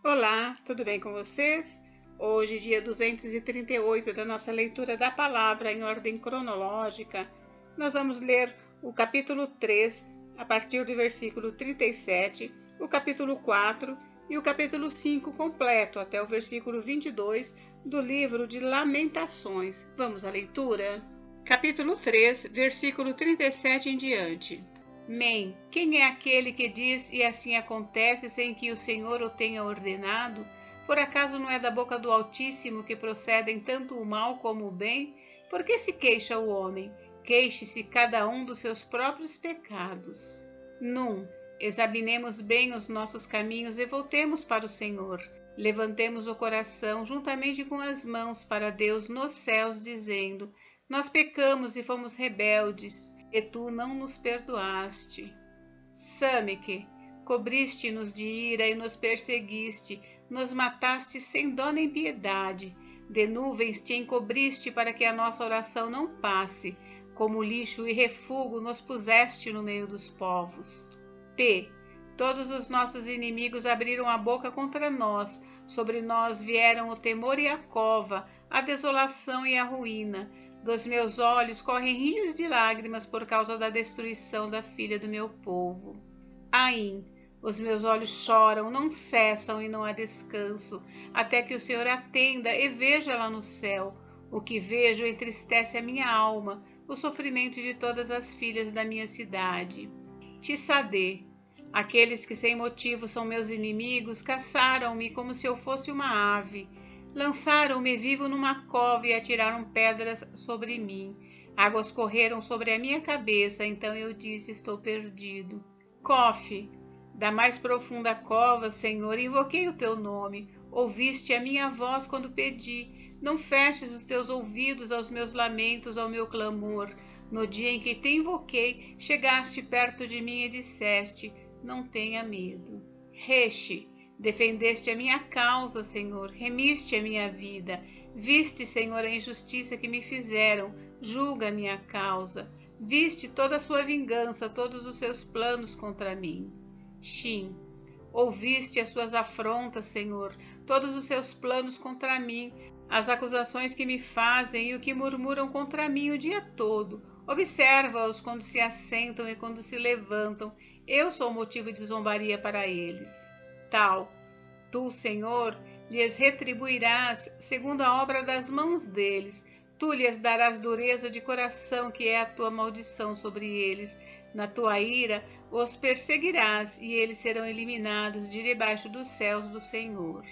Olá, tudo bem com vocês? Hoje, dia 238 da nossa leitura da palavra em ordem cronológica, nós vamos ler o capítulo 3, a partir do versículo 37, o capítulo 4 e o capítulo 5 completo, até o versículo 22 do livro de Lamentações. Vamos à leitura? Capítulo 3, versículo 37 em diante. Mem, quem é aquele que diz e assim acontece sem que o Senhor o tenha ordenado? Por acaso não é da boca do Altíssimo que procedem tanto o mal como o bem? Por que se queixa o homem? Queixe-se cada um dos seus próprios pecados. Examinemos bem os nossos caminhos e voltemos para o Senhor. Levantemos o coração juntamente com as mãos para Deus nos céus, dizendo: nós pecamos e fomos rebeldes, e tu não nos perdoaste. Sâmique, cobriste-nos de ira e nos perseguiste, nos mataste sem dó nem piedade. De nuvens te encobriste para que a nossa oração não passe. Como lixo e refúgio nos puseste no meio dos povos. Todos os nossos inimigos abriram a boca contra nós. Sobre nós vieram o temor e a cova, a desolação e a ruína. Dos meus olhos correm rios de lágrimas por causa da destruição da filha do meu povo. Aim, os meus olhos choram, não cessam e não há descanso, até que o Senhor atenda e veja lá no céu. O que vejo entristece a minha alma, o sofrimento de todas as filhas da minha cidade. Tissadê, aqueles que sem motivo são meus inimigos, caçaram-me como se eu fosse uma ave. Lançaram-me vivo numa cova e atiraram pedras sobre mim. Águas correram sobre a minha cabeça, então eu disse: estou perdido. Cofe, da mais profunda cova, Senhor, invoquei o teu nome. Ouviste a minha voz quando pedi. Não feches os teus ouvidos aos meus lamentos, ao meu clamor. No dia em que te invoquei, chegaste perto de mim e disseste: não tenha medo. Reche, defendeste a minha causa, Senhor, remiste a minha vida. Viste, Senhor, a injustiça que me fizeram, julga a minha causa. Viste toda a sua vingança, todos os seus planos contra mim. Shin, ouviste as suas afrontas, Senhor, todos os seus planos contra mim, as acusações que me fazem e o que murmuram contra mim o dia todo. Observa-os quando se assentam e quando se levantam. Eu sou motivo de zombaria para eles. Tu, Senhor, lhes retribuirás segundo a obra das mãos deles. Tu lhes darás dureza de coração, que é a tua maldição sobre eles. Na tua ira os perseguirás, e eles serão eliminados de debaixo dos céus do Senhor.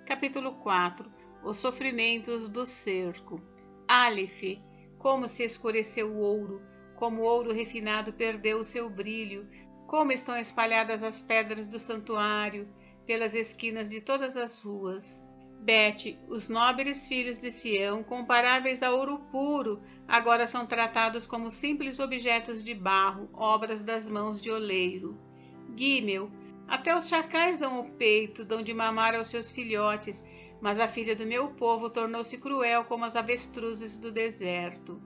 Capítulo 4. Os sofrimentos do cerco. Aleph, como se escureceu o ouro, como o ouro refinado perdeu o seu brilho, como estão espalhadas as pedras do santuário pelas esquinas de todas as ruas. Bet, os nobres filhos de Sião, comparáveis a ouro puro, agora são tratados como simples objetos de barro, obras das mãos de oleiro. Gimel, até os chacais dão o peito, dão de mamar aos seus filhotes, mas a filha do meu povo tornou-se cruel como as avestruzes do deserto.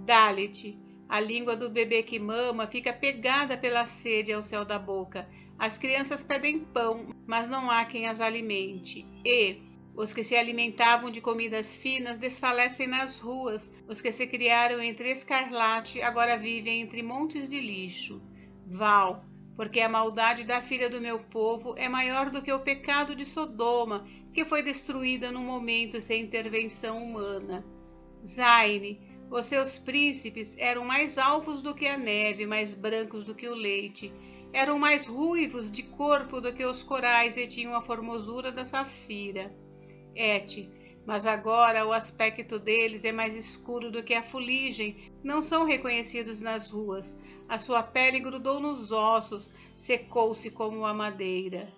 Dalet, a língua do bebê que mama fica pegada pela sede ao céu da boca. As crianças pedem pão, mas não há quem as alimente. E os que se alimentavam de comidas finas desfalecem nas ruas. Os que se criaram entre escarlate agora vivem entre montes de lixo. Val, porque a maldade da filha do meu povo é maior do que o pecado de Sodoma, que foi destruída num momento sem intervenção humana. Zaine, os seus príncipes eram mais alvos do que a neve, mais brancos do que o leite. Eram mais ruivos de corpo do que os corais e tinham a formosura da safira. Mas agora o aspecto deles é mais escuro do que a fuligem, não são reconhecidos nas ruas. A sua pele grudou nos ossos, secou-se como a madeira.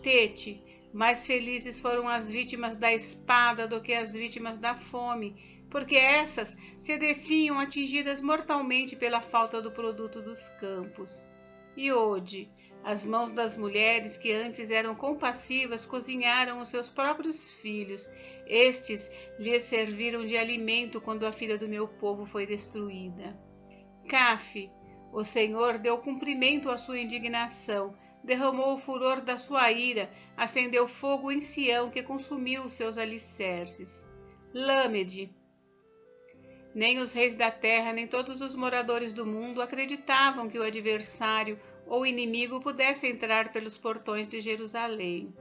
Tete, mais felizes foram as vítimas da espada do que as vítimas da fome, porque essas se definham atingidas mortalmente pela falta do produto dos campos. E Ode, as mãos das mulheres que antes eram compassivas cozinharam os seus próprios filhos. Estes lhes serviram de alimento quando a filha do meu povo foi destruída. Caf, o Senhor deu cumprimento à sua indignação, derramou o furor da sua ira, acendeu fogo em Sião que consumiu os seus alicerces. Lâmede. Nem os reis da terra, nem todos os moradores do mundo acreditavam que o adversário ou inimigo pudesse entrar pelos portões de Jerusalém.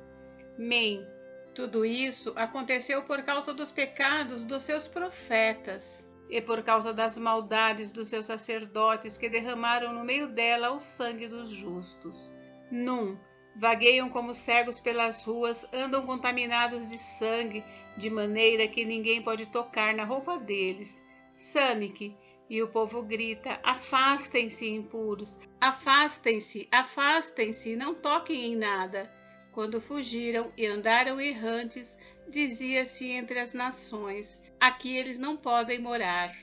Mem. Tudo isso aconteceu por causa dos pecados dos seus profetas e por causa das maldades dos seus sacerdotes que derramaram no meio dela o sangue dos justos. Num. Vagueiam como cegos pelas ruas, andam contaminados de sangue, de maneira que ninguém pode tocar na roupa deles. Samique. E o povo grita: afastem-se, impuros, afastem-se, afastem-se, não toquem em nada. Quando fugiram e andaram errantes, dizia-se entre as nações: aqui eles não podem morar.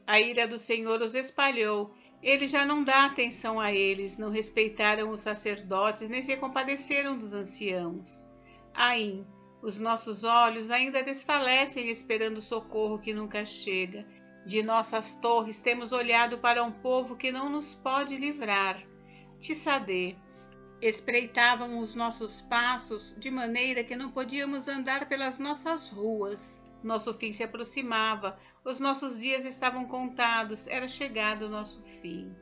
A ira do Senhor os espalhou. Ele já não dá atenção a eles, não respeitaram os sacerdotes, nem se compadeceram dos anciãos. Aim. Os nossos olhos ainda desfalecem esperando socorro que nunca chega. De nossas torres temos olhado para um povo que não nos pode livrar. Tissadê. Espreitavam os nossos passos de maneira que não podíamos andar pelas nossas ruas. Nosso fim se aproximava, os nossos dias estavam contados, era chegado o nosso fim.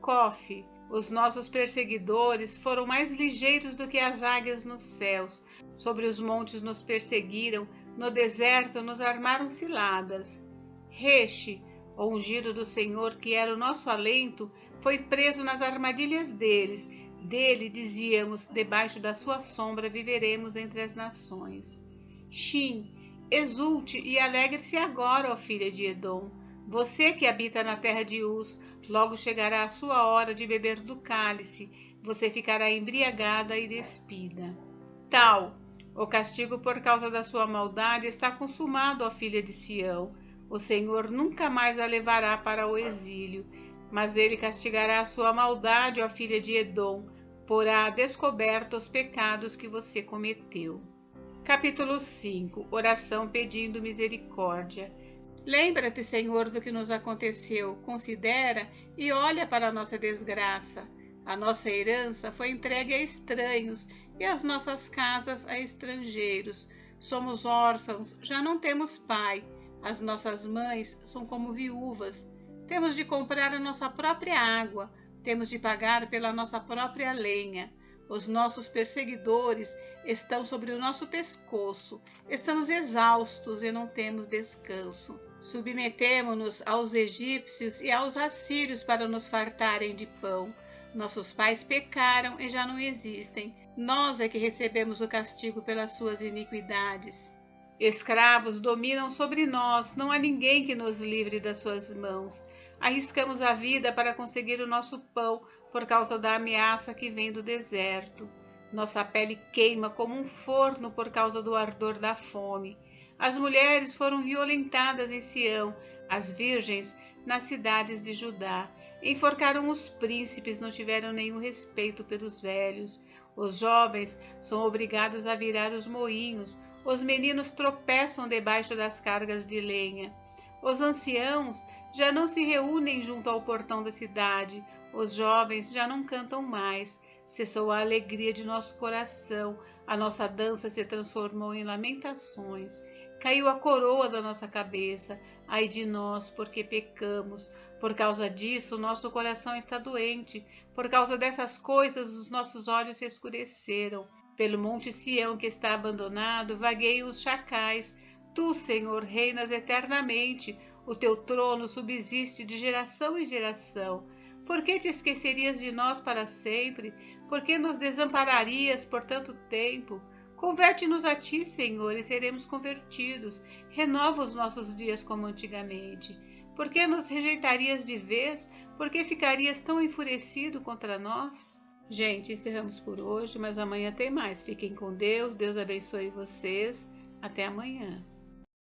Cofe. Os nossos perseguidores foram mais ligeiros do que as águias nos céus. Sobre os montes nos perseguiram, no deserto nos armaram ciladas. Reche, o ungido do Senhor, que era o nosso alento, foi preso nas armadilhas deles. Dele dizíamos: debaixo da sua sombra viveremos entre as nações. Shin, exulte e alegre-se agora, ó filha de Edom. Você que habita na terra de Uz, logo chegará a sua hora de beber do cálice. Você ficará embriagada e despida. Tal, o castigo por causa da sua maldade está consumado, ó filha de Sião. O Senhor nunca mais a levará para o exílio, mas ele castigará a sua maldade, ó filha de Edom, porá a descoberto os pecados que você cometeu. Capítulo 5. Oração pedindo misericórdia. Lembra-te, Senhor, do que nos aconteceu, considera e olha para a nossa desgraça. A nossa herança foi entregue a estranhos e as nossas casas a estrangeiros. Somos órfãos, já não temos pai. As nossas mães são como viúvas. Temos de comprar a nossa própria água, temos de pagar pela nossa própria lenha. Os nossos perseguidores estão sobre o nosso pescoço. Estamos exaustos e não temos descanso. Submetemo-nos aos egípcios e aos assírios para nos fartarem de pão. Nossos pais pecaram e já não existem. Nós é que recebemos o castigo pelas suas iniquidades. Escravos dominam sobre nós, não há ninguém que nos livre das suas mãos. Arriscamos a vida para conseguir o nosso pão por causa da ameaça que vem do deserto. Nossa pele queima como um forno por causa do ardor da fome. As mulheres foram violentadas em Sião, as virgens nas cidades de Judá. Enforcaram os príncipes, não tiveram nenhum respeito pelos velhos. Os jovens são obrigados a virar os moinhos. Os meninos tropeçam debaixo das cargas de lenha. Os anciãos já não se reúnem junto ao portão da cidade. Os jovens já não cantam mais. Cessou a alegria de nosso coração. A nossa dança se transformou em lamentações. Caiu a coroa da nossa cabeça. Ai de nós, porque pecamos. Por causa disso, nosso coração está doente. Por causa dessas coisas, os nossos olhos se escureceram. Pelo monte Sião que está abandonado, vagueiam os chacais. Tu, Senhor, reinas eternamente. O teu trono subsiste de geração em geração. Por que te esquecerias de nós para sempre? Por que nos desampararias por tanto tempo? Converte-nos a ti, Senhor, e seremos convertidos. Renova os nossos dias como antigamente. Por que nos rejeitarias de vez? Por que ficarias tão enfurecido contra nós? Gente, encerramos por hoje, mas amanhã tem mais. Fiquem com Deus, Deus abençoe vocês. Até amanhã.